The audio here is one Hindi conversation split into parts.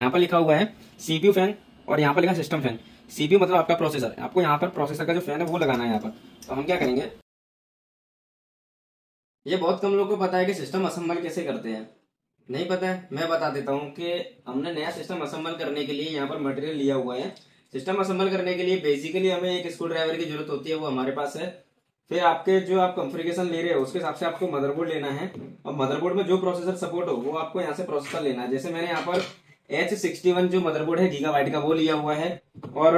यहाँ पर लिखा हुआ है सीपीयू फैन और यहाँ पर लिखा सिस्टम फैन। सीपीयू मतलब आपका प्रोसेसर, आपको यहाँ पर प्रोसेसर का जो फैन है वो लगाना है यहाँ पर। तो हम क्या करेंगे, ये बहुत कम लोगों को पता है कि सिस्टम असेंबल कैसे करते हैं। नहीं पता है, मैं बता देता हूँ कि हमने नया सिस्टम असेंबल करने के लिए यहाँ पर मटेरियल लिया हुआ है। सिस्टम असेंबल करने के लिए बेसिकली हमें एक स्क्रू ड्राइवर की जरूरत होती है, वो हमारे पास है। फिर आपके जो आप कॉन्फ़िगरेशन ले रहे हो उसके हिसाब से आपको मदरबोर्ड लेना है, और मदरबोर्ड में जो प्रोसेसर सपोर्ट हो वो आपको यहाँ से प्रोसेसर लेना है। जैसे मैंने यहाँ पर H61 जो मदरबोर्ड है गीगाबाइट का वो लिया हुआ है, और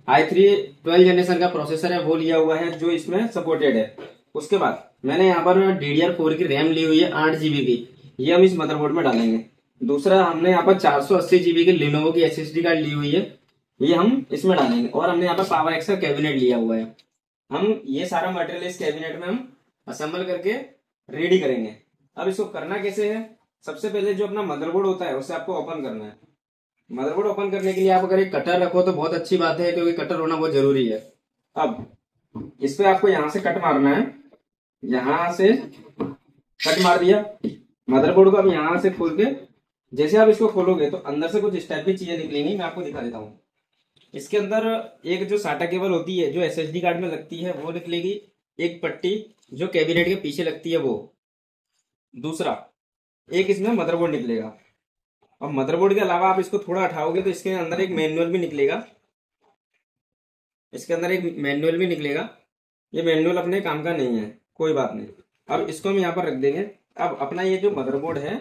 i3 12 जनरेशन का प्रोसेसर है वो लिया हुआ है जो इसमें सपोर्टेड है। उसके बाद मैंने यहाँ पर DDR4 की रैम ली हुई है 8 GB की, ये हम इस मदरबोर्ड में डालेंगे। दूसरा हमने यहाँ पर 480 GB की लिनोवो की SSD कार्ड ली हुई है, ये हम इसमें डालेंगे। और हमने यहाँ पर पावर एक्स का कैबिनेट लिया हुआ है। हम ये सारा मटेरियल इस कैबिनेट में हम असेंबल करके रेडी करेंगे। अब इसको करना कैसे है, सबसे पहले जो अपना मदरबोर्ड होता है उसे आपको ओपन करना है। मदरबोर्ड ओपन करने के लिए आप अगर एक कटर रखो तो बहुत अच्छी बात है, क्योंकि कटर होना बहुत जरूरी है। अब इस पे आपको यहाँ से कट मारना है, यहाँ से कट मार दिया मदरबोर्ड को। अब यहाँ से खोल के जैसे आप इसको खोलोगे तो अंदर से कुछ इस टाइप की चीजें निकलेंगी, मैं आपको दिखा देता हूँ। इसके अंदर एक जो साटा केबल होती है जो SSD कार्ड में लगती है वो निकलेगी, एक पट्टी जो कैबिनेट के पीछे लगती है वो, दूसरा एक इसमें मदरबोर्ड निकलेगा। और मदरबोर्ड के अलावा आप इसको थोड़ा हटाओगे तो इसके अंदर एक मैनुअल भी निकलेगा, इसके अंदर एक मैनुअल भी निकलेगा। ये मैनुअल अपने काम का नहीं है, कोई बात नहीं। अब इसको हम यहाँ पर रख देंगे। अब अपना ये जो मदरबोर्ड है,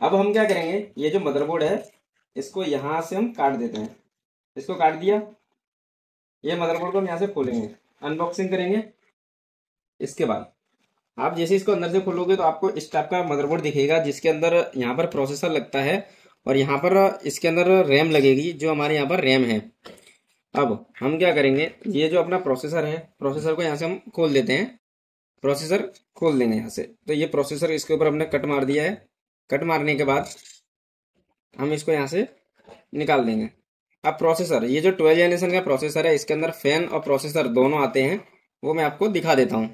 अब हम क्या करेंगे, ये जो मदरबोर्ड है इसको यहाँ से हम काट देते हैं। इसको काट दिया, ये मदरबोर्ड को हम यहाँ से खोलेंगे, अनबॉक्सिंग करेंगे। इसके बाद आप जैसे इसको अंदर से खोलोगे तो आपको इस टाइप का मदरबोर्ड दिखेगा, जिसके अंदर यहाँ पर प्रोसेसर लगता है और यहाँ पर इसके अंदर रैम लगेगी, जो हमारे यहाँ पर रैम है। अब हम क्या करेंगे, ये जो अपना प्रोसेसर है, प्रोसेसर को यहाँ से हम खोल देते हैं, प्रोसेसर खोल देंगे यहाँ से। तो ये प्रोसेसर इसके ऊपर हमने कट मार दिया है। कट मारने के बाद हम इसको यहाँ से निकाल देंगे। अब प्रोसेसर, ये जो 12 जनरेशन का प्रोसेसर है इसके अंदर फैन और प्रोसेसर दोनों आते हैं, वो मैं आपको दिखा देता हूँ।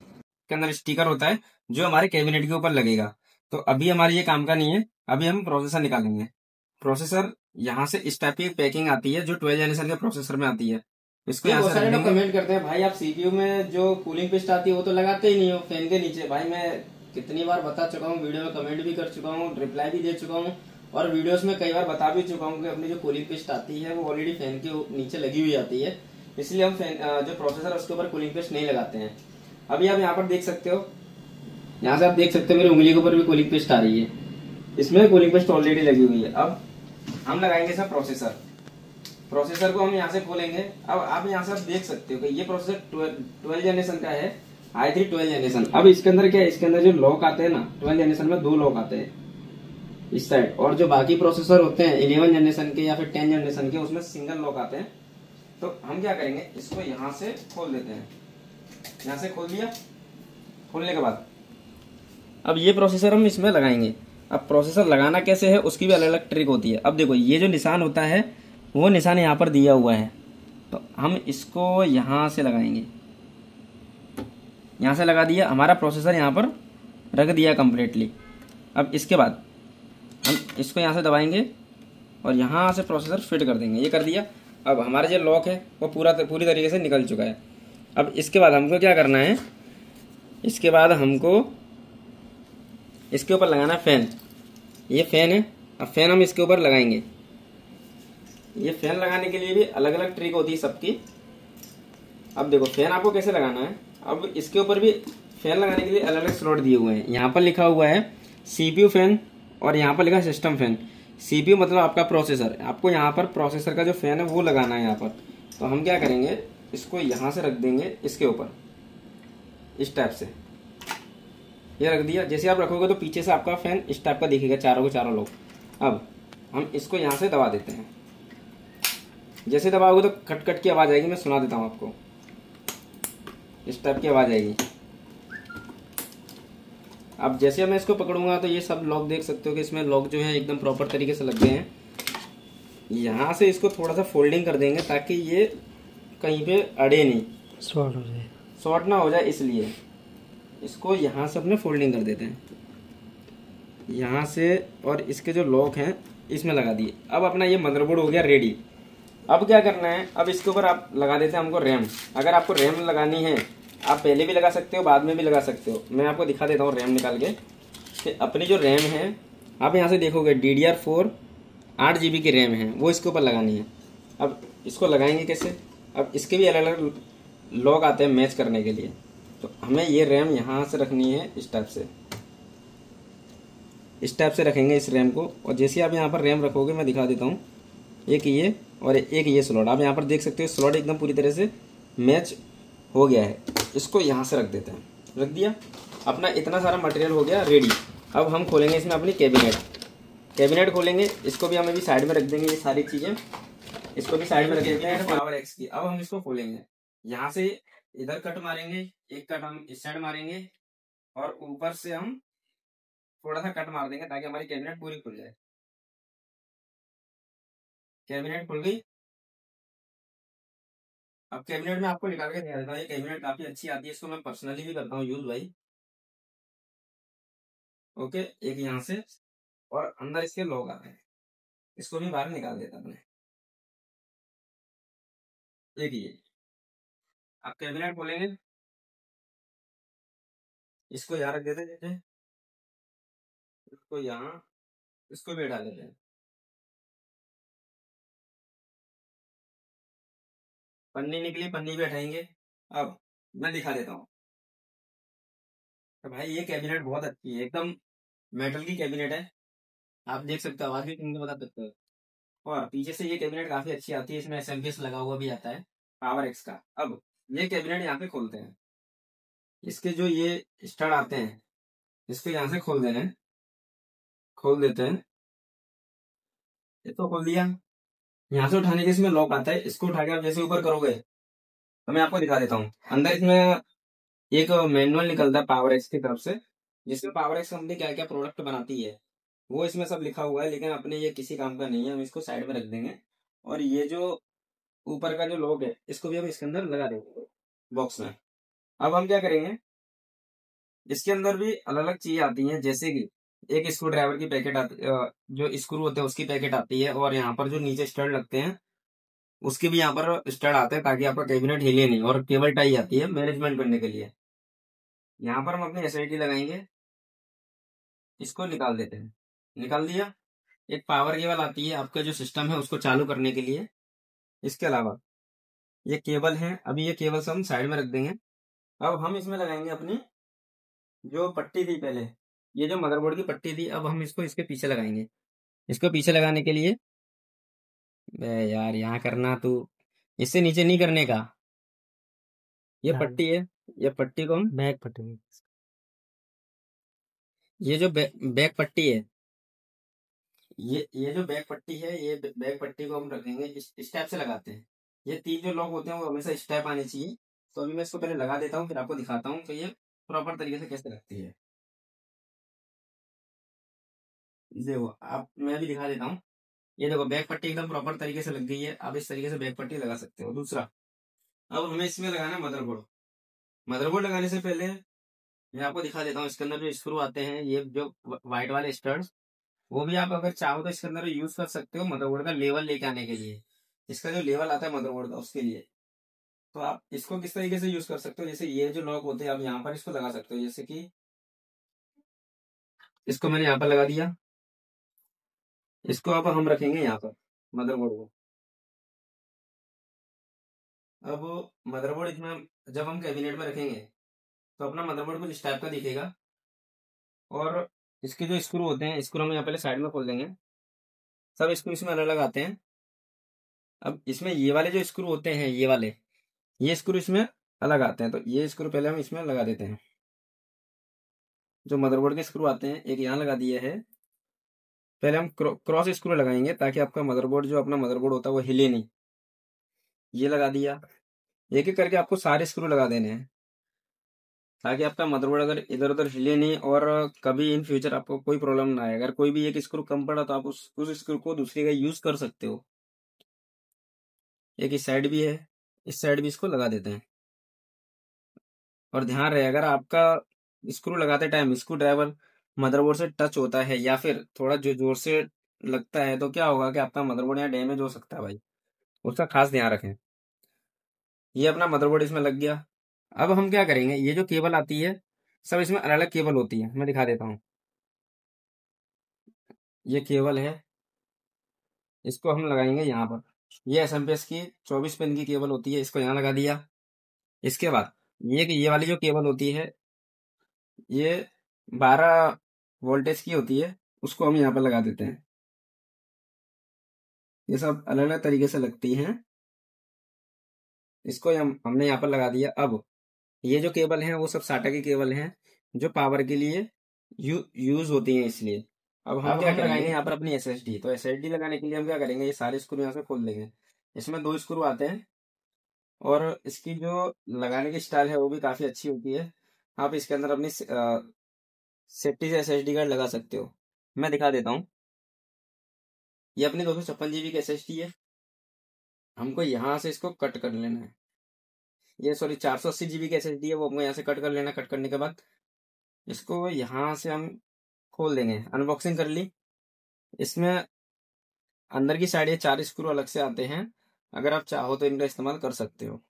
इसके अंदर स्टिकर होता है जो हमारे कैबिनेट के ऊपर लगेगा। तो अभी हमारे ये काम का नहीं है, अभी हम प्रोसेसर निकालेंगे। प्रोसेसर यहाँ से इस टाइप की पैकिंग आती है जो 12 जनरेशन के प्रोसेसर में आती है। इसको यहाँ से लोग कमेंट करते हैं, भाई आप सीपीयू में जो कूलिंग पिस्ट आती है वो तो लगाते ही नहीं हो फैन के नीचे। भाई मैं कितनी बार बता चुका हूँ, वीडियो में कमेंट भी कर चुका हूँ, रिप्लाई भी दे चुका हूँ, और वीडियोस में कई बार बता भी चुका हूँ कि अपनी जो कूलिंग पिस्ट आती है वो ऑलरेडी फैन के नीचे लगी हुई आती है, इसलिए हम फैन जो प्रोसेसर है उसके ऊपर कूलिंग पिस्ट नहीं लगाते हैं। अभी आप यहाँ पर देख सकते हो, यहाँ से आप देख सकते हो मेरी उंगली के ऊपर भी कूलिंग पिस्ट आ रही है, इसमें कूलिंग पिस्ट ऑलरेडी लगी हुई है। अब हम लगाएंगे इसमें प्रोसेसर। प्रोसेसर को हम यहाँ से खोलेंगे। अब आप यहाँ से आप देख सकते हो कि ये प्रोसेसर 12 जनरेशन का है, i3 12 जनरेशन। अब इसके अंदर क्या है, इसके अंदर जो लॉक आते हैं ना, 12 जनरेशन में 2 लॉक आते हैं इस साइड, और जो बाकी प्रोसेसर होते हैं 11 जनरेशन के या फिर 10 जनरेशन के, उसमें सिंगल लॉक आते हैं। तो हम क्या करेंगे, इसको यहाँ से खोल देते हैं। यहाँ से खोल दिया, खोलने के बाद अब ये प्रोसेसर हम इसमें लगाएंगे। अब प्रोसेसर लगाना कैसे है उसकी भी अलग अलग ट्रिक होती है। अब देखो ये जो निशान होता है वो निशान यहाँ पर दिया हुआ है, तो हम इसको यहाँ से लगाएंगे। यहाँ से लगा दिया, हमारा प्रोसेसर यहाँ पर रख दिया कम्प्लीटली। अब इसके बाद हम इसको यहाँ से दबाएंगे और यहाँ से प्रोसेसर फिट कर देंगे, ये कर दिया। अब हमारा जो लॉक है वो पूरी तरीके से निकल चुका है। अब इसके बाद हमको क्या करना है, इसके बाद हमको इसके ऊपर लगाना फैन। ये फैन है, अब फैन हम इसके ऊपर लगाएंगे। ये फैन लगाने के लिए भी अलग अलग ट्रिक होती है सबकी। अब देखो फैन आपको कैसे लगाना है। अब इसके ऊपर भी फैन लगाने के लिए अलग अलग स्लॉट दिए हुए हैं। यहाँ पर लिखा हुआ है सीपीयू फैन और यहाँ पर लिखा है सिस्टम फैन। सीपीयू मतलब आपका प्रोसेसर, आपको यहाँ पर प्रोसेसर का जो फैन है वो लगाना है यहाँ पर। तो हम क्या करेंगे, इसको यहाँ से रख देंगे इसके ऊपर इस टाइप से, ये रख दिया। जैसे आप रखोगे तो पीछे से आपका फैन इस टाइप का दिखेगा, चारों के चारों लोग। अब हम इसको यहाँ से दबा देते हैं। जैसे दबाओगे तो खट खट की आवाज आएगी, मैं सुना देता हूँ आपको, इस टाइप की आवाज आएगी। अब जैसे मैं इसको पकड़ूंगा तो ये सब लॉक देख सकते हो कि इसमें लॉक जो है एकदम प्रॉपर तरीके से लग गए हैं। यहाँ से इसको थोड़ा सा फोल्डिंग कर देंगे ताकि ये कहीं पे अड़े नहीं, शॉर्ट हो जाए, शॉर्ट ना हो जाए, इसलिए इसको यहाँ से अपने फोल्डिंग कर देते हैं। यहाँ से और इसके जो लॉक हैं इसमें लगा दिए। अब अपना ये मदरबोर्ड हो गया रेडी। अब क्या करना है, अब इसके ऊपर आप लगा देते हैं हमको रैम। अगर आपको रैम लगानी है आप पहले भी लगा सकते हो, बाद में भी लगा सकते हो। मैं आपको दिखा देता हूँ रैम निकाल के कि अपनी जो रैम है, आप यहाँ से देखोगे DDR4 8 GB की रैम है, वो इसके ऊपर लगानी है। अब इसको लगाएंगे कैसे, अब इसके भी अलग अलग लॉक आते हैं मैच करने के लिए। तो हमें ये रैम यहाँ से रखनी है इस टाइप से रखेंगे इस रैम को। और जैसे आप यहाँ पर रैम रखोगे, मैं दिखा देता हूँ, एक ये और एक ये स्लॉट, आप यहाँ पर देख सकते हो स्लॉट एकदम पूरी तरह से मैच हो गया है। इसको यहाँ से रख देते हैं, रख दिया। अपना इतना सारा मटेरियल हो गया रेडी। अब हम खोलेंगे इसमें अपनी कैबिनेट खोलेंगे। इसको भी हमें भी साइड में रख देंगे, ये सारी चीज़ें इसको भी साइड में रख देते हैं पावर एक्स की। अब हम इसको खोलेंगे, यहाँ से इधर कट मारेंगे, एक कट हम इस साइड मारेंगे और ऊपर से हम थोड़ा सा कट मार देंगे ताकि हमारी कैबिनेट पूरी खुल जाए। कैबिनेट खुल गई। अब कैबिनेट में आपको निकाल के दिखा देता हूँ, ये कैबिनेट काफी अच्छी आती है, इसको मैं पर्सनली भी करता हूँ यूज भाई। ओके, एक यहाँ से और अंदर इसके लॉक आते हैं, इसको भी बाहर निकाल देता हूँ। एक ये आप कैबिनेट खोलेंगे, इसको यहाँ रख देते हैं, इसको यहाँ, इसको भी हटा देते हैं। पन्नी निकली, पन्नी भी हटाएंगे। अब मैं दिखा देता हूँ। तो भाई ये कैबिनेट बहुत अच्छी है, एकदम मेटल की कैबिनेट है। आप देख सकते हो, आवाज भी सुन के बता सकते हो। और पीछे से ये कैबिनेट काफी अच्छी आती है, इसमें SMPS लगा हुआ भी आता है पावर एक्स का। अब ये कैबिनेट यहाँ पे खोलते हैं, इसके जो ये स्टार आते हैं इसको यहाँ से खोल देना है, खोल देते हैं। ये तो खोल दिया। यहाँ से उठाने के इसमें लॉक आता है, इसको उठा के आप जैसे ऊपर करोगे तो मैं आपको दिखा देता हूँ। अंदर इसमें एक मैनुअल निकलता है पावर एक्स की तरफ से, जिसमें पावर एक्स कंपनी क्या क्या प्रोडक्ट बनाती है वो इसमें सब लिखा हुआ है, लेकिन अपने ये किसी काम का नहीं है, हम इसको साइड में रख देंगे। और ये जो ऊपर का जो लॉक है इसको भी हम इसके अंदर लगा देंगे बॉक्स में। अब हम क्या करेंगे, इसके अंदर भी अलग अलग चीजें आती हैं, जैसे कि एक स्क्रू ड्राइवर की पैकेट आती जो स्क्रू होते हैं उसकी पैकेट आती है, और यहाँ पर जो नीचे स्टड लगते हैं उसके भी यहाँ पर स्टड आते हैं ताकि आपका कैबिनेट हिले नहीं। और केबल टाई आती है मैनेजमेंट करने के लिए। यहाँ पर हम अपनी SID लगाएंगे, इसको निकाल देते हैं, निकाल दिया। एक पावर केबल आती है आपका जो सिस्टम है उसको चालू करने के लिए। इसके अलावा ये केबल है, अभी ये केबल से हम साइड में रख देंगे। अब हम इसमें लगाएंगे अपनी जो पट्टी थी पहले, ये जो मदरबोर्ड की पट्टी थी, अब हम इसको इसके पीछे लगाएंगे। इसको पीछे लगाने के लिए, बे यार यहाँ करना तू, इससे नीचे नहीं करने का। ये पट्टी है, ये पट्टी को हम बैक पट्टी, ये जो बैक पट्टी है, ये जो बैक पट्टी है, ये बैक पट्टी को हम रखेंगे, इस टाइप से लगाते हैं। ये तीन जो लॉक होते हैं वो हमेशा इस टाइप आने चाहिए। तो अभी मैं इसको पहले लगा देता हूँ, फिर आपको दिखाता हूँ कि ये प्रॉपर तरीके से कैसे लगती है। देखो आप, मैं भी दिखा देता हूँ। ये देखो बैक पट्टी एकदम प्रॉपर तरीके से लग गई है। आप इस तरीके से बैक पट्टी लगा सकते हो। दूसरा, अब हमें इसमें लगाना है मदरबोर्ड। मदरबोर्ड लगाने से पहले मैं आपको दिखा देता हूँ, इसके अंदर जो स्क्रू आते हैं, ये जो व्हाइट वाले स्टड्स, वो भी आप अगर चाहो तो इसके अंदर यूज कर सकते हो मदरबोर्ड का लेवल लेके आने के लिए। इसका जो लेवल आता है मदरबोर्ड का उसके लिए, तो आप इसको किस तरीके से यूज कर सकते हो, जैसे ये जो लॉक होते हैं आप यहाँ पर इसको लगा सकते हो। जैसे कि इसको मैंने यहाँ पर लगा दिया, इसको अब हम रखेंगे यहाँ पर मदरबोर्ड को। अब मदरबोर्ड इसमें जब हम कैबिनेट में रखेंगे तो अपना मदरबोर्ड कुछ इस टाइप का दिखेगा। और इसके जो स्क्रू होते हैं, स्क्रू हम यहाँ पहले साइड में खोल देंगे। सब स्क्रू इसमें अलग अलग आते हैं। अब इसमें ये वाले जो स्क्रू होते हैं, ये स्क्रू इसमें अलग आते हैं, तो ये स्क्रू पहले हम इसमें लगा देते हैं। जो मदरबोर्ड के स्क्रू आते हैं, एक यहाँ लगा दिया है। पहले हम क्रॉस स्क्रू लगाएंगे ताकि आपका मदरबोर्ड, जो अपना मदरबोर्ड होता है वो हिले नहीं। ये लगा दिया। एक एक करके आपको सारे स्क्रू लगा देने हैं ताकि आपका मदरबोर्ड अगर इधर उधर हिले नहीं, और कभी इन फ्यूचर आपको कोई प्रॉब्लम ना आए। अगर कोई भी एक स्क्रू कम पड़ा तो आप उस स्क्रू को दूसरी का यूज कर सकते हो। एक इस साइड भी है, इस साइड भी इसको लगा देते हैं। और ध्यान रहे, अगर आपका स्क्रू लगाते टाइम स्क्रू ड्राइवर मदरबोर्ड से टच होता है या फिर थोड़ा जो जोर से लगता है तो क्या होगा कि आपका मदरबोर्ड यहाँ डैमेज हो सकता है भाई, उसका खास ध्यान रखें। ये अपना मदरबोर्ड इसमें लग गया। अब हम क्या करेंगे, ये जो केबल आती है सब इसमें अलग अलग केबल होती है, मैं दिखा देता हूँ। ये केबल है, इसको हम लगाएंगे यहाँ पर। ये एसएमपीएस की 24 पिन की केबल होती है, इसको यहाँ लगा दिया। इसके बाद ये वाली जो केबल होती है ये 12 वोल्टेज की होती है, उसको हम यहाँ पर लगा देते हैं। ये सब अलग अलग तरीके से लगती हैं, इसको हमने यहाँ पर लगा दिया। अब ये जो केबल हैं वो सब साटा की केबल हैं जो पावर के लिए यूज होती हैं, इसलिए अब हम क्या लगाएंगे यहाँ पर अपनी एसएसडी। तो एसएसडी लगाने के लिए हम क्या करेंगे, ये सारे स्क्रू यहाँ से खोल देंगे। इसमें 2 स्क्रू आते हैं और इसकी जो लगाने की स्टाइल है वो भी काफी अच्छी होती है। आप इसके अंदर अपनी सेफ्टी से एसएसडी कार्ड लगा सकते हो, मैं दिखा देता हूँ। ये अपनी 256 GB की एसएसडी है, हमको यहाँ से इसको कट कर लेना है। ये सॉरी 480 GB की एसएसडी है, वो हमको यहाँ से कट कर लेना। कट करने के बाद इसको यहाँ से हम खोल देंगे। अनबॉक्सिंग कर ली। इसमें अंदर की साइड ये 4 स्क्रू अलग से आते हैं, अगर आप चाहो तो इनका इस्तेमाल कर सकते हो,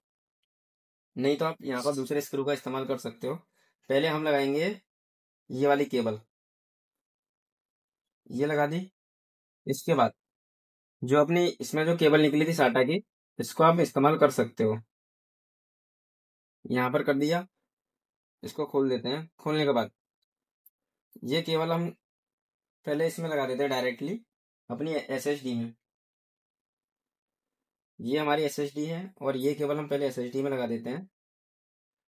नहीं तो आप यहाँ पर दूसरे स्क्रू का इस्तेमाल कर सकते हो। पहले हम लगाएंगे ये वाली केबल, ये लगा दी। इसके बाद जो अपनी इसमें जो केबल निकली थी साटा की, इसको आप इस्तेमाल कर सकते हो। यहाँ पर कर दिया, इसको खोल देते हैं। खोलने के बाद ये केबल हम पहले इसमें लगा देते हैं डायरेक्टली अपनी एसएसडी में। ये हमारी एसएसडी है और ये केबल हम पहले एसएसडी में लगा देते हैं।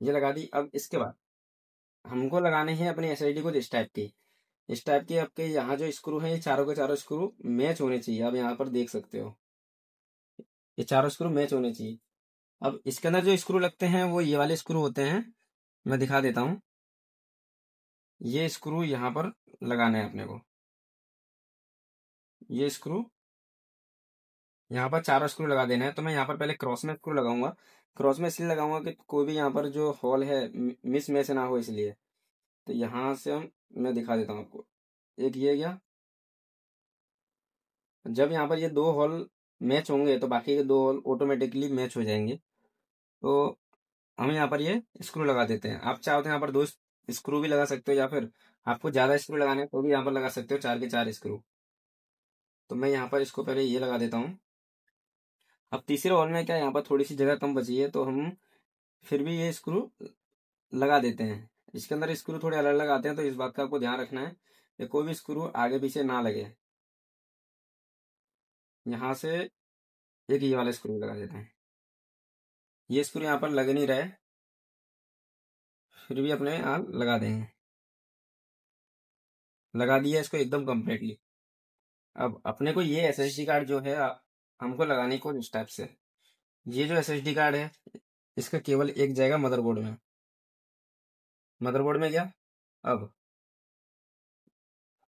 ये लगा दी। अब इसके बाद हमको लगाने हैं अपनी एसएसडी को इस टाइप की। इस टाइप के आपके यहाँ जो स्क्रू हैं ये चारों के चारों स्क्रू मैच होने चाहिए। आप यहाँ पर देख सकते हो ये चारों स्क्रू मैच होने चाहिए। अब इसके अंदर जो स्क्रू लगते हैं वो ये वाले स्क्रू होते हैं, मैं दिखा देता हूँ। ये स्क्रू यहाँ पर लगाना है अपने को। ये स्क्रू यहाँ पर चारों स्क्रू लगा देना है। तो मैं यहाँ पर पहले क्रॉस में स्क्रू लगाऊंगा। क्रॉस में इसलिए लगाऊंगा कि कोई भी यहाँ पर जो होल है मिस मैच ना हो, इसलिए। तो यहाँ से मैं दिखा देता हूँ आपको। एक ये गया। जब यहाँ पर ये 2 होल मैच होंगे तो बाकी के 2 होल ऑटोमेटिकली मैच हो जाएंगे। तो हम यहाँ पर ये स्क्रू लगा देते हैं। आप चाहो तो यहाँ पर 2 स्क्रू भी लगा सकते हो, या फिर आपको ज्यादा स्क्रू लगाने हैं तो भी यहाँ पर लगा सकते हो, 4 के 4 स्क्रू। तो मैं यहाँ पर इसको पहले ये लगा देता हूँ। अब तीसरे होल में क्या, यहाँ पर थोड़ी सी जगह कम बची है तो हम फिर भी ये स्क्रू लगा देते हैं। इसके अंदर स्क्रू थोड़े अलग अलग आते हैं, तो इस बात का आपको ध्यान रखना है कि कोई भी स्क्रू आगे पीछे ना लगे। यहाँ से एक ये वाला स्क्रू लगा देते हैं। ये स्क्रू यहाँ पर लग नहीं रहा है, फिर भी अपने यहाँ लगा देंगे। लगा दिया इसको एकदम कम्प्लीटली। अब अपने को ये एसएसडी कार्ड जो है हमको लगाने को इस टाइप से। ये जो एसएसडी कार्ड है इसका केवल एक जाएगा मदरबोर्ड में। मदरबोर्ड में गया।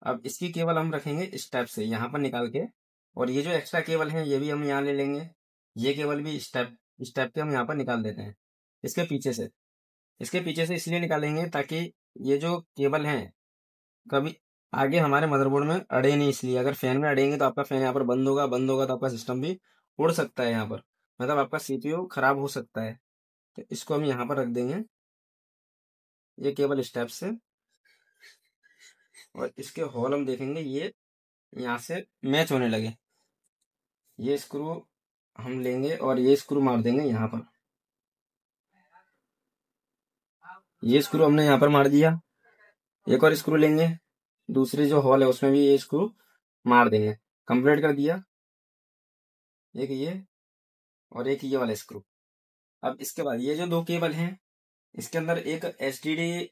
अब इसकी केबल हम रखेंगे इस टाइप से यहाँ पर निकाल के, और ये जो एक्स्ट्रा केबल है ये भी हम यहाँ ले लेंगे। ये केबल भी इस टाइप के हम यहाँ पर निकाल देते हैं। इसके पीछे से इसलिए निकालेंगे ताकि ये जो केबल हैं कभी आगे हमारे मदरबोर्ड में अड़े नहीं, इसलिए। अगर फैन में अड़ेंगे तो आपका फैन यहाँ पर बंद होगा तो आपका सिस्टम भी उड़ सकता है, यहाँ पर मतलब आपका सीपीयू खराब हो सकता है। तो इसको हम यहाँ पर रख देंगे, ये केबल इस टाइप से। और इसके होल हम देखेंगे ये यहाँ से मैच होने लगे। ये स्क्रू हम लेंगे और ये स्क्रू मार देंगे यहाँ पर। ये स्क्रू हमने यहाँ पर मार दिया। एक और स्क्रू लेंगे, दूसरी जो होल है उसमें भी ये स्क्रू मार देंगे। कंप्लीट कर दिया। एक ये और एक ये वाला स्क्रू। अब इसके बाद ये जो 2 केबल हैं इसके अंदर एक एचडीडी,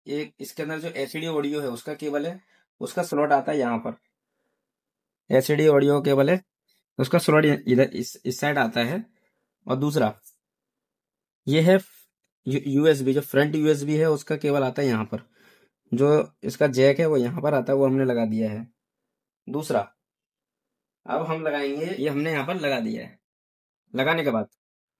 एक इसके अंदर जो एचडी ऑडियो है उसका केबल है, उसका स्लॉट आता है यहाँ पर। एचडी ऑडियो केबल है, उसका स्लॉट इधर इस साइड आता है। और दूसरा ये है यूएसबी, जो फ्रंट यूएसबी है उसका केबल आता है यहाँ पर। जो इसका जैक है वो यहाँ पर आता है, वो हमने लगा दिया है। दूसरा अब हम लगाएंगे, ये हमने यहाँ पर लगा दिया है। लगाने के बाद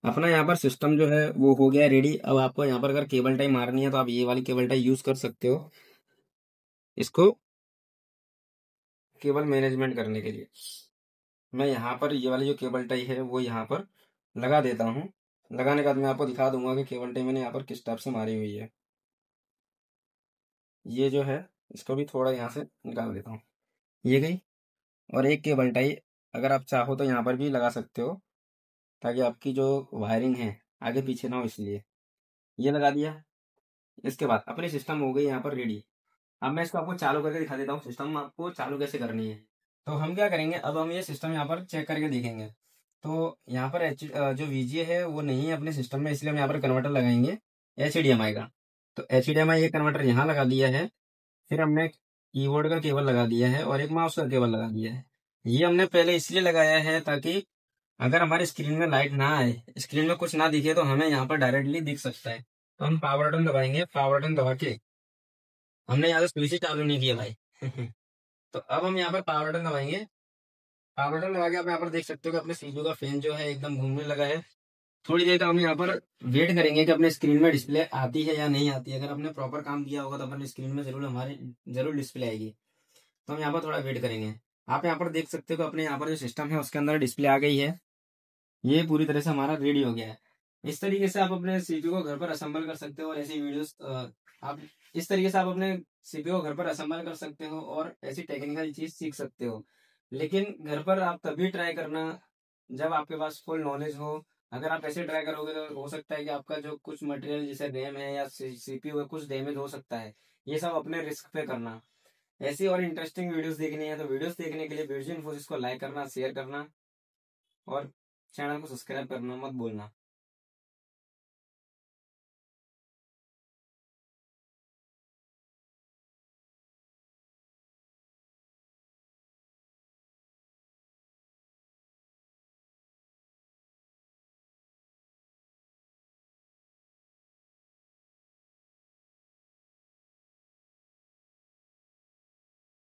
अपना यहाँ पर सिस्टम जो है वो हो गया रेडी। अब आपको यहाँ पर अगर केबल टाई मारनी है तो आप ये वाली केबल टाई यूज कर सकते हो। इसको केबल मैनेजमेंट करने के लिए मैं यहाँ पर ये वाली जो केबल टाई है वो यहाँ पर लगा देता हूँ। लगाने के बाद मैं आपको दिखा दूंगा कि केबल टाई मैंने यहाँ पर किस टाइप से मारी हुई है। ये जो है इसको भी थोड़ा यहाँ से निकाल देता हूँ। ये गई। और एक केबल टाई अगर आप चाहो तो यहाँ पर भी लगा सकते हो, ताकि आपकी जो वायरिंग है आगे पीछे ना हो, इसलिए ये लगा दिया। इसके बाद अपनी सिस्टम हो गई यहाँ पर रेडी। अब मैं इसको आपको चालू करके दिखा देता हूँ, सिस्टम आपको चालू कैसे करनी है। तो हम क्या करेंगे, अब हम ये सिस्टम यहाँ पर चेक करके देखेंगे। तो यहाँ पर जो VGA है वो नहीं है अपने सिस्टम में, इसलिए हम यहाँ पर कन्वर्टर लगाएंगे HDMI का। तो HDMI ये कन्वर्टर यहाँ लगा दिया है। फिर हमने कीबोर्ड का केबल लगा दिया है और एक माउस का केबल लगा दिया है। ये हमने पहले इसलिए लगाया है ताकि अगर हमारी स्क्रीन में लाइट ना आए, स्क्रीन में कुछ ना दिखे, तो हमें यहाँ पर डायरेक्टली दिख सकता है। तो हम पावर बटन दबाएंगे, पावर बटन दबा के हमने यहाँ से स्विच ही चालू नहीं किया भाई। तो अब हम यहाँ पर पावर बटन दबाएंगे। पावर बटन दबा के आप यहाँ पर देख सकते हो कि अपने CPU का फैन जो है एकदम घूमने लगा है। थोड़ी देर तक हम यहाँ पर वेट करेंगे कि अपने स्क्रीन में डिस्प्ले आती है या नहीं आती है। अगर हमने प्रॉपर काम किया होगा तो अपने स्क्रीन में जरूर डिस्प्ले आएगी। तो हम यहाँ पर थोड़ा वेट करेंगे। आप यहाँ पर देख सकते हो कि अपने यहाँ पर जो सिस्टम है उसके अंदर डिस्प्ले आ गई है। ये पूरी तरह से हमारा रेडी हो गया है। इस तरीके से आप अपने CPU को घर पर असेंबल कर सकते हो और ऐसी वीडियोस आप इस तरीके से आप अपने CPU को घर पर असेंबल कर सकते हो और ऐसी टेक्निकल चीज सीख सकते हो। लेकिन घर पर आप तभी ट्राई करना जब आपके पास फुल नॉलेज हो। अगर आप ऐसे ट्राई करोगे तो हो सकता है कि आपका जो कुछ मटेरियल जैसे रैम है या CPU है कुछ डैमेज हो सकता है। ये सब अपने रिस्क पे करना। ऐसी और इंटरेस्टिंग वीडियोस देखनी है तो वीडियोस देखने के लिए बिरजू इन्फोसिस को लाइक करना, शेयर करना और चैनल को सब्सक्राइब करना मत भूलना।